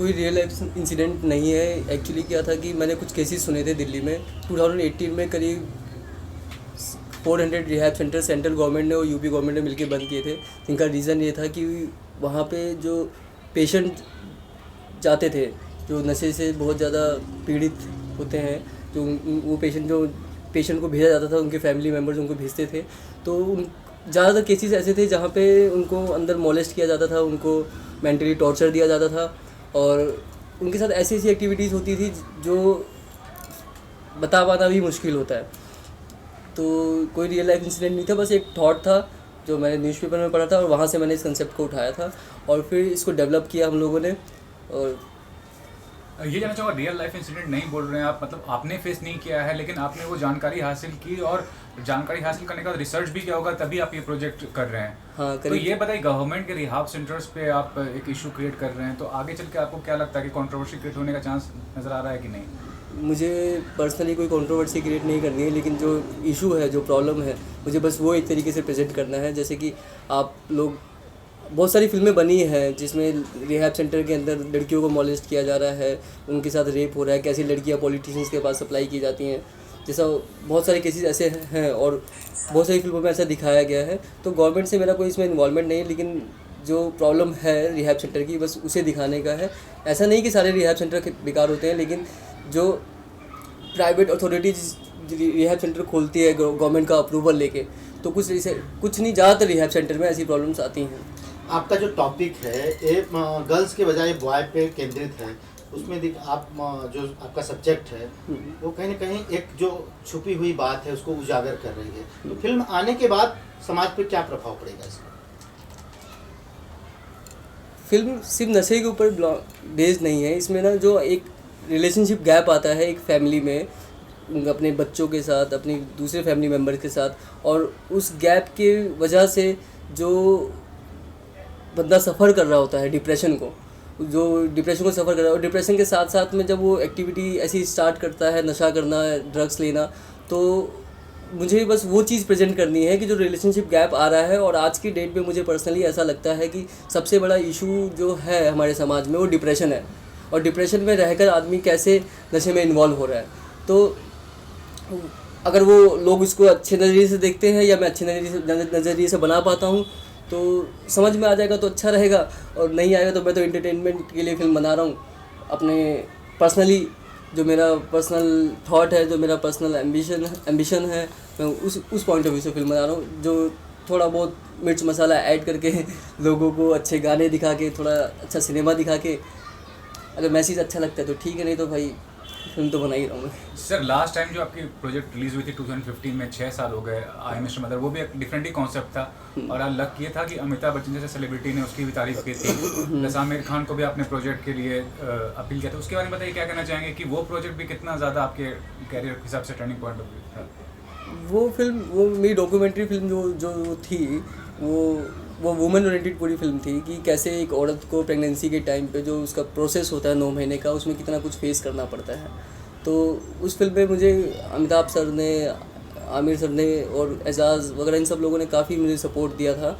कोई real life incident नहीं है। एक्चुअली क्या था कि मैंने कुछ केसेस सुने थे दिल्ली में 2018 में करीब 400 रिहैब सेंटर सेंट्रल गवर्नमेंट ने और यूपी गवर्नमेंट ने मिलकर बंद किए थे, जिनका रीज़न ये था कि वहाँ पे जो पेशेंट जाते थे जो नशे से बहुत ज़्यादा पीड़ित होते हैं, जो वो पेशेंट को भेजा जाता था, उनके फैमिली मेम्बर्स उनको भेजते थे, तो उन ज़्यादातर केसेस ऐसे थे जहाँ पे उनको अंदर मोलेस्ट किया जाता था, उनको मेंटली टॉर्चर दिया जाता था और उनके साथ ऐसी ऐसी एक्टिविटीज़ होती थी जो बता पाना भी मुश्किल होता है। तो कोई रियल लाइफ इंसिडेंट नहीं था, बस एक थॉट था जो मैंने न्यूज़पेपर में पढ़ा था और वहाँ से मैंने इस कंसेप्ट को उठाया था और फिर इसको डेवलप किया हम लोगों ने। और ये जानना चाहूँगा, रियल लाइफ इंसिडेंट नहीं बोल रहे हैं आप, मतलब आपने फेस नहीं किया है लेकिन आपने वो जानकारी हासिल की और जानकारी हासिल करने के बाद रिसर्च भी किया होगा, तभी आप ये प्रोजेक्ट कर रहे हैं। हाँ, तो ये बताइए, गवर्नमेंट के रिहाब सेंटर्स पे आप एक इशू क्रिएट कर रहे हैं, तो आगे चल के आपको क्या लगता है कि कंट्रोवर्सी क्रिएट होने का चांस नज़र आ रहा है कि नहीं? मुझे पर्सनली कोई कंट्रोवर्सी क्रिएट नहीं करनी है, लेकिन जो इशू है, जो प्रॉब्लम है, मुझे बस वो एक तरीके से प्रेजेंट करना है। जैसे कि आप लोग, बहुत सारी फिल्में बनी हैं जिसमें रिहैब सेंटर के अंदर लड़कियों को मॉलेस्ट किया जा रहा है, उनके साथ रेप हो रहा है, कैसी लड़कियां पॉलिटिशियंस के पास सप्लाई की जाती हैं, जैसा बहुत सारे केसेस ऐसे हैं और बहुत सारी फिल्मों में ऐसा दिखाया गया है। तो गवर्नमेंट से मेरा कोई इसमें इन्वॉल्वमेंट नहीं है, लेकिन जो प्रॉब्लम है रिहैब सेंटर की, बस उसे दिखाने का है। ऐसा नहीं कि सारे रिहैब सेंटर बेकार होते हैं, लेकिन जो प्राइवेट अथॉरिटीज रिहैब सेंटर खोलती है गवर्नमेंट का अप्रूवल लेके, तो कुछ नहीं, ज़्यादातर रिहैब सेंटर में ऐसी प्रॉब्लम्स आती हैं। आपका जो टॉपिक है ये गर्ल्स के बजाय बॉय पे केंद्रित है, उसमें आप जो आपका सब्जेक्ट है वो कहीं ना कहीं एक जो छुपी हुई बात है उसको उजागर कर रही है। तो फिल्म आने के बाद समाज पे क्या प्रभाव पड़ेगा इसका? फिल्म सिर्फ नशे के ऊपर बेस्ड नहीं है, इसमें ना जो एक रिलेशनशिप गैप आता है एक फैमिली में, अपने बच्चों के साथ, अपनी दूसरे फैमिली मेम्बर के साथ, और उस गैप के वजह से जो बंदा सफ़र कर रहा होता है डिप्रेशन को सफ़र कर रहा है, और डिप्रेशन के साथ साथ में जब वो एक्टिविटी ऐसी स्टार्ट करता है, नशा करना, ड्रग्स लेना, तो मुझे बस वो चीज़ प्रेजेंट करनी है कि जो रिलेशनशिप गैप आ रहा है। और आज की डेट में मुझे पर्सनली ऐसा लगता है कि सबसे बड़ा इशू जो है हमारे समाज में वो डिप्रेशन है, और डिप्रेशन में रहकर आदमी कैसे नशे में इन्वॉल्व हो रहा है। तो अगर वो लोग इसको अच्छे नज़रिए से देखते हैं या मैं अच्छे नज़रिए से बना पाता हूँ तो समझ में आ जाएगा तो अच्छा रहेगा, और नहीं आएगा तो मैं तो एंटरटेनमेंट के लिए फिल्म बना रहा हूँ। अपने पर्सनली जो मेरा पर्सनल थॉट है, जो मेरा पर्सनल एम्बिशन है, मैं उस पॉइंट ऑफ व्यू से फिल्म बना रहा हूँ, जो थोड़ा बहुत मिर्च मसाला ऐड करके लोगों को अच्छे गाने दिखा के, थोड़ा अच्छा सिनेमा दिखा के, अगर मैसेज अच्छा लगता है तो ठीक है, नहीं तो भाई फिल्म तो बना ही रहा हूँ मैं। सर, लास्ट टाइम जो आपकी प्रोजेक्ट रिलीज हुई थी 2015 में, 6 साल हो गए, आई मिस्टर मदर, वो भी एक डिफरेंट ही कॉन्सेप्ट था और लक ये था कि अमिताभ बच्चन जैसे सेलिब्रिटी ने उसकी भी तारीफ की थी, प्लस आमिर खान को भी आपने प्रोजेक्ट के लिए अपील किया था। उसके बारे में बताइए, क्या कहना चाहेंगे कि वो प्रोजेक्ट भी कितना ज़्यादा आपके कैरियर के हिसाब से टर्निंग पॉइंट ऑफ व्यू था? वो मेरी डॉक्यूमेंट्री फिल्म जो थी वो वुमेन ओरिएंटेड पूरी फिल्म थी कि कैसे एक औरत को प्रेगनेंसी के टाइम पे जो उसका प्रोसेस होता है 9 महीने का, उसमें कितना कुछ फेस करना पड़ता है। तो उस फिल्म में मुझे अमिताभ सर ने, आमिर सर ने और एजाज़ वगैरह इन सब लोगों ने काफ़ी मुझे सपोर्ट दिया था।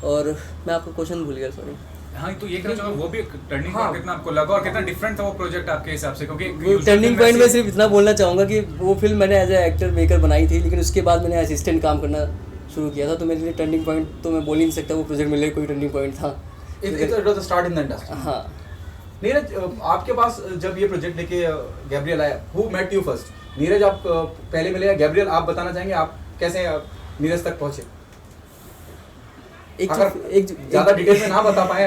और मैं आपका क्वेश्चन भूल गया, सॉरी। हाँ, तो ये कहना चाहूँगा वो भी टर्निंग पॉइंट कितना आपको लगा और कितना डिफरेंट था वो प्रोजेक्ट आपके हिसाब से? क्योंकि टर्निंग पॉइंट में सिर्फ इतना बोलना चाहूँगा कि वो फिल्म मैंने एज ए एक्टर मेकर बनाई थी, लेकिन उसके बाद मैंने असिस्टेंट काम करना शुरू किया था, तो मेरे लिए टर्निंग पॉइंट तो मैं बोल ही नहीं सकता वो प्रोजेक्ट मेरे लिए कोई टर्निंग पॉइंट था। It was a start in the industry. हाँ। नीरज, आपके पास जब ये प्रोजेक्ट लेके गैब्रियल आया, who met you first? Neeraj आप पहले मिले या गैब्रियल? आप बताना चाहेंगे आप कैसे नीरज तक पहुंचे? एक ज़्यादा डिटेल में ना बता पाए,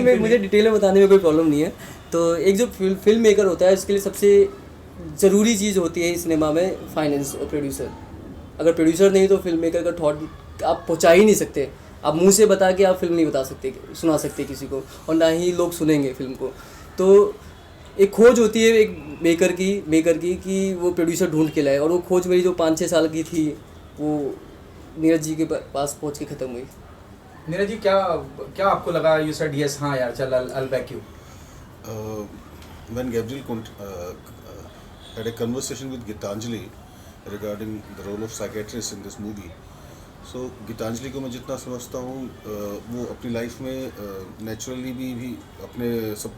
मैं मुझे डिटेल में बताने में कोई प्रॉब्लम नहीं है। तो एक जो फिल्म मेकर होता है उसके लिए सबसे ज़रूरी चीज़ होती है सिनेमा में फाइनेंस और प्रोड्यूसर। अगर प्रोड्यूसर नहीं तो फिल्म मेकर का थॉट आप पहुंचा ही नहीं सकते। आप मुंह से बता के आप फिल्म नहीं सुना सकते किसी को, और ना ही लोग सुनेंगे फिल्म को। तो एक खोज होती है एक मेकर की कि वो प्रोड्यूसर ढूंढ के लाए, और वो खोज मेरी जो 5-6 साल की थी वो नीरज जी के पास पहुंच के ख़त्म हुई। नीरज जी, क्या आपको लगा? यू सेड यस, हाँ यार चल, I'll back you. When Gabriel had a conversation with Gitanjali regarding the role of psychiatrist in this movie, सो गीतांजलि को मैं जितना समझता हूँ वो अपनी लाइफ में नेचुरली भी अपने सब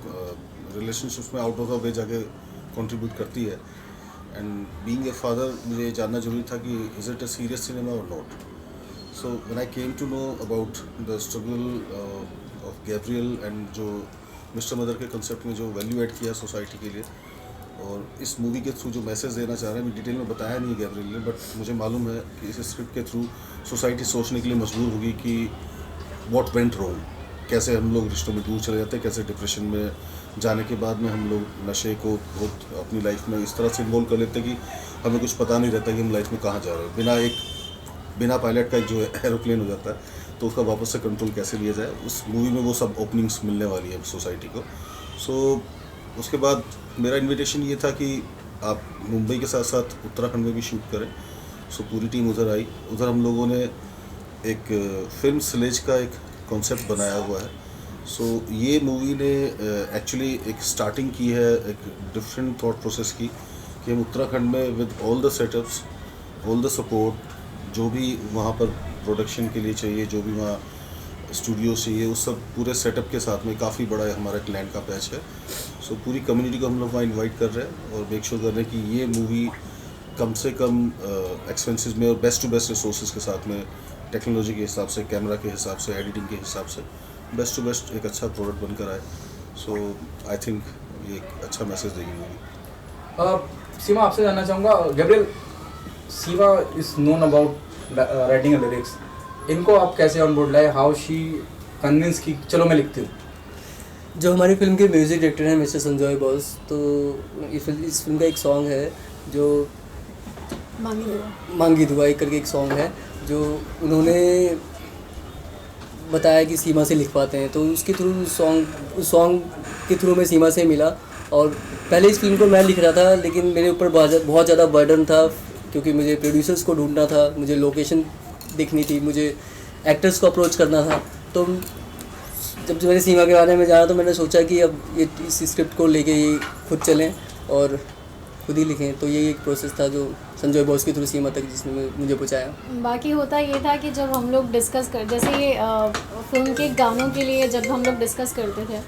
रिलेशनशिप्स में आउट ऑफ द वे जाके कंट्रीब्यूट करती है। एंड बीइंग ए फादर मुझे जानना जरूरी था कि is it a serious cinema और not. So when I came to know about the struggle of Gabriel and जो मिस्टर मदर के कंसेप्ट में जो वैल्यू ऐड किया सोसाइटी के लिए, और इस मूवी के थ्रू जो मैसेज देना चाह रहे हैं, मैं डिटेल में बताया नहीं गैब्रियल ने, बट मुझे मालूम है कि इस स्क्रिप्ट के थ्रू सोसाइटी सोचने के लिए मजबूर होगी कि व्हाट वेंट रॉन्ग, कैसे हम लोग रिश्तों में दूर चले जाते हैं, कैसे डिप्रेशन में जाने के बाद में हम लोग नशे को बहुत अपनी लाइफ में इस तरह से इन्वॉल्व कर लेते हैं कि हमें कुछ पता नहीं रहता कि हम लाइफ में कहाँ जा रहे हैं। बिना पायलट का जो एरोप्लेन हो जाता है तो उसका वापस से कंट्रोल कैसे लिया जाए, उस मूवी में वो सब ओपनिंग्स मिलने वाली है सोसाइटी को। सो उसके बाद मेरा इन्विटेशन ये था कि आप मुंबई के साथ साथ उत्तराखंड में भी शूट करें। सो पूरी टीम उधर आई। उधर हम लोगों ने एक फिल्म स्लेज का एक कॉन्सेप्ट बनाया हुआ है। सो ये मूवी ने एक्चुअली एक स्टार्टिंग की है एक डिफरेंट थॉट प्रोसेस की, कि हम उत्तराखंड में with all the setups, all the support, जो भी वहाँ पर प्रोडक्शन के लिए चाहिए, जो भी वहाँ स्टूडियो चाहिए, उस सब पूरे सेटअप के साथ में काफ़ी बड़ा हमारा एक लैंड का पैच है। सो पूरी कम्युनिटी को हम लोग वहाँ इन्वाइट कर रहे हैं और मेक श्योर कर रहे हैं कि ये मूवी कम से कम एक्सपेंसेस में और बेस्ट टू बेस्ट रिसोर्सेज के साथ में, टेक्नोलॉजी के हिसाब से, कैमरा के हिसाब से, एडिटिंग के हिसाब से बेस्ट टू बेस्ट एक अच्छा प्रोडक्ट बनकर आए। सो आई थिंक ये एक अच्छा मैसेज देगी मूवी। सीमा, आपसे जानना चाहूँगा, Gabriel, Seema is known about writing lyrics, इनको आप कैसे ऑन बोर्ड लाए? हाउ शी कन्विंस की चलो मैं लिखती हूँ? जो हमारी फिल्म के म्यूज़िक डायरेक्टर हैं मिस्टर संजय बॉस, तो इस फिल्म का एक सॉन्ग है जो मांगी दुआ एक करके एक सॉन्ग है, जो उन्होंने बताया कि सीमा से लिखवाते हैं, तो उसके थ्रू उस सॉन्ग के थ्रू मैं सीमा से मिला। और पहले इस फिल्म को मैं लिख रहा था, लेकिन मेरे ऊपर बहुत ज़्यादा बर्डन था, क्योंकि मुझे प्रोड्यूसर्स को ढूंढना था, मुझे लोकेशन देखनी थी, मुझे एक्टर्स को अप्रोच करना था। तो जब मैंने सीमा के बारे में जाना तो मैंने सोचा कि अब ये इस स्क्रिप्ट को लेके ये खुद चलें और खुद ही लिखें। तो ये एक प्रोसेस था जो संजय बॉस के थ्रू सीमा तक जिसने मुझे पहुँचाया। बाकी होता ये था कि जब हम लोग डिस्कस कर, जैसे ये फिल्म के गानों के लिए जब हम लोग डिस्कस करते थे,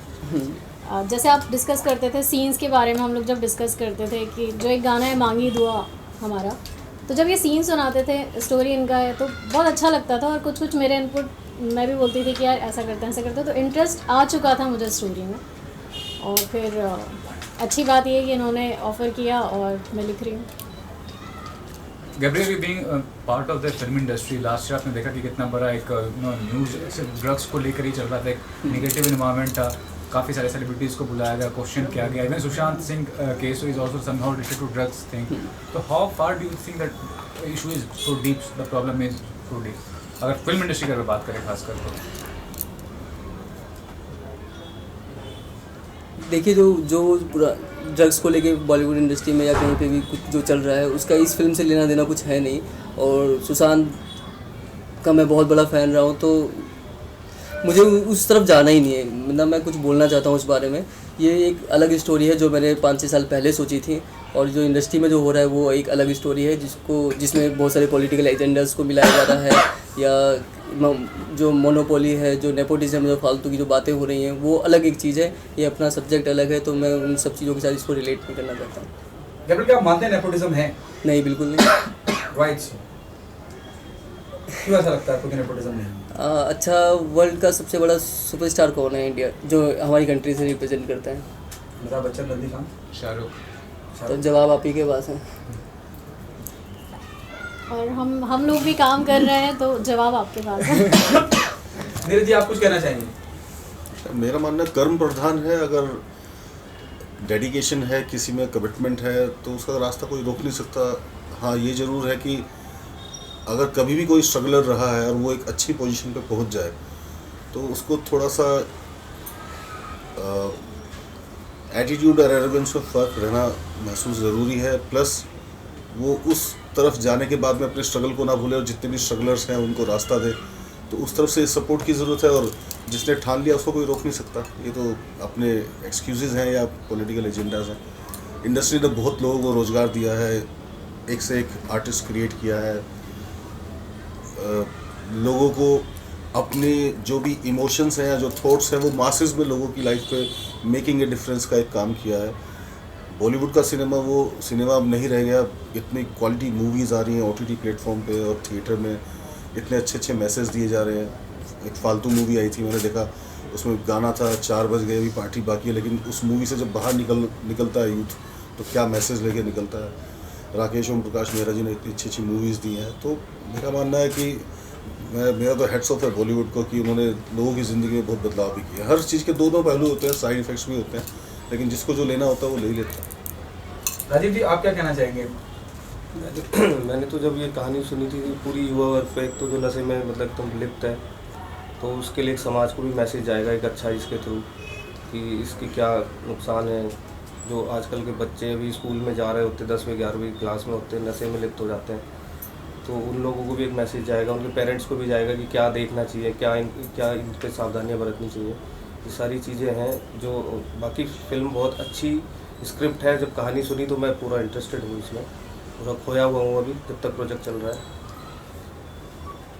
जैसे आप डिस्कस करते थे सीन्स के बारे में, हम लोग जब डिस्कस करते थे कि जो एक गाना है मांगी दुआ हमारा, तो जब ये सीन सुनाते थे, स्टोरी इनका है, तो बहुत अच्छा लगता था। और कुछ कुछ मेरे इनपुट मैं भी बोलती थी कि यार ऐसा करते हैं ऐसा करते हैं, तो इंटरेस्ट आ चुका था मुझे स्टोरी में। और फिर अच्छी बात ये है कि इन्होंने ऑफ़र किया और मैं लिख रही हूँ। Gabriel, being part of the film industry, last year आपने देखा कि कितना बड़ा एक न्यूज़ सिर्फ ड्रग्स को लेकर ही चल रहा था, एक नेगेटिव इन्वायरमेंट था, काफ़ी सारे सेलिब्रिटीज़ को बुलाया गया, क्वेश्चन किया गया, even Sushant Singh case is also somehow related to drugs thing. तो how far do you think that issue is so deep, the problem is so deep, अगर फिल्म इंडस्ट्री की बात करें खासकर? तो देखिए, जो पूरा ड्रग्स को लेके बॉलीवुड इंडस्ट्री में या कहीं पे भी कुछ जो चल रहा है, उसका इस फिल्म से लेना देना कुछ है नहीं। और सुशांत का मैं बहुत बड़ा फ़ैन रहा हूँ, तो मुझे उस तरफ जाना ही नहीं है। मतलब मैं कुछ बोलना चाहता हूँ उस बारे में। ये एक अलग स्टोरी है जो मैंने 5-6 साल पहले सोची थी, और जो इंडस्ट्री में जो हो रहा है वो एक अलग स्टोरी है जिसमें बहुत सारे पॉलिटिकल एजेंडास को मिलाया जा रहा है, या जो मोनोपोली है, जो नेपोटिज्म, जो फालतू की जो बातें हो रही हैं, वो अलग एक चीज़ है। ये अपना सब्जेक्ट अलग है, तो मैं उन सब चीज़ों के साथ इसको रिलेट नहीं करना चाहता हूँ। गैब्रियल, क्या आप मानते हैं नेपोटिज्म है? नहीं, बिल्कुल नहीं। राइट, क्यों ऐसा लगता है आपको कि नेपोटिज्म नहीं? अच्छा, वर्ल्ड का सबसे बड़ा सुपरस्टार कौन है इंडिया, जो हमारी कंट्री से रिप्रेजेंट करता है? अमिताभ बच्चन, रणवीर खान, शाहरुख। तो जवाब आप ही के पास है। और हम लोग भी काम कर रहे हैं, तो जवाब आपके पास है। नीरज जी, आप कुछ कहना चाहेंगे? मेरा मानना कर्म प्रधान है। अगर डेडिकेशन है, किसी में कमिटमेंट है, तो उसका रास्ता कोई रोक नहीं सकता। हाँ, ये ज़रूर है कि अगर कभी भी कोई स्ट्रगलर रहा है और वो एक अच्छी पोजीशन पे पहुंच जाए, तो उसको थोड़ा सा एटीट्यूड और एरोगेंस में फ़र्क रहना महसूस ज़रूरी है। प्लस वो उस तरफ जाने के बाद में अपने स्ट्रगल को ना भूले, और जितने भी स्ट्रगलर्स हैं उनको रास्ता दे। तो उस तरफ से सपोर्ट की ज़रूरत है, और जिसने ठान लिया उसको कोई रोक नहीं सकता। ये तो अपने एक्सक्यूज़ हैं या पॉलिटिकल एजेंडाज हैं। इंडस्ट्री ने बहुत लोगों को रोज़गार दिया है, एक से एक आर्टिस्ट क्रिएट किया है, लोगों को अपने जो भी इमोशंस हैं या जो थॉट्स हैं वो मासेस में लोगों की लाइफ पे मेकिंग ए डिफरेंस का एक काम किया है। बॉलीवुड का सिनेमा वो सिनेमा अब नहीं रह गया। इतनी क्वालिटी मूवीज़ आ रही हैं OTT प्लेटफॉर्म पे और थिएटर में, इतने अच्छे अच्छे मैसेज दिए जा रहे हैं। एक फालतू मूवी आई थी, मैंने देखा, उसमें गाना था 4 बज गए अभी पार्टी बाकी है, लेकिन उस मूवी से जब बाहर निकलता है यूथ तो क्या मैसेज लेके निकलता है। राकेश ओम प्रकाश मेहरा जी ने इतनी अच्छी अच्छी मूवीज़ दी हैं, तो मेरा मानना है कि मेरा तो हेड्स ऑफ है बॉलीवुड को कि उन्होंने लोगों की ज़िंदगी में बहुत बदलाव भी किया। हर चीज़ के दो पहलू होते हैं, साइड इफ़ेक्ट्स भी होते हैं, लेकिन जिसको जो लेना होता है वो ले ही लेता है। राजीव जी, आप क्या कहना चाहेंगे? मैंने तो जब ये कहानी सुनी थी पूरी युवा वर्ग पे, एक तो जो नशे में मतलब एकदम लिप्त है, तो उसके लिए एक समाज को भी मैसेज जाएगा एक अच्छा इसके थ्रू कि इसकी क्या नुकसान है। जो आजकल के बच्चे अभी स्कूल में जा रहे होते 10वीं 11वीं क्लास में होते हैं, नशे में लिप्त हो जाते हैं, तो उन लोगों को भी एक मैसेज जाएगा, उनके पेरेंट्स को भी जाएगा कि क्या देखना चाहिए, क्या इन पे सावधानियाँ बरतनी चाहिए। ये सारी चीज़ें हैं जो, बाकी फिल्म बहुत अच्छी स्क्रिप्ट है। जब कहानी सुनी तो मैं पूरा इंटरेस्टेड हूँ इसमें, पूरा खोया हुआ हूँ अभी जब तक प्रोजेक्ट चल रहा है।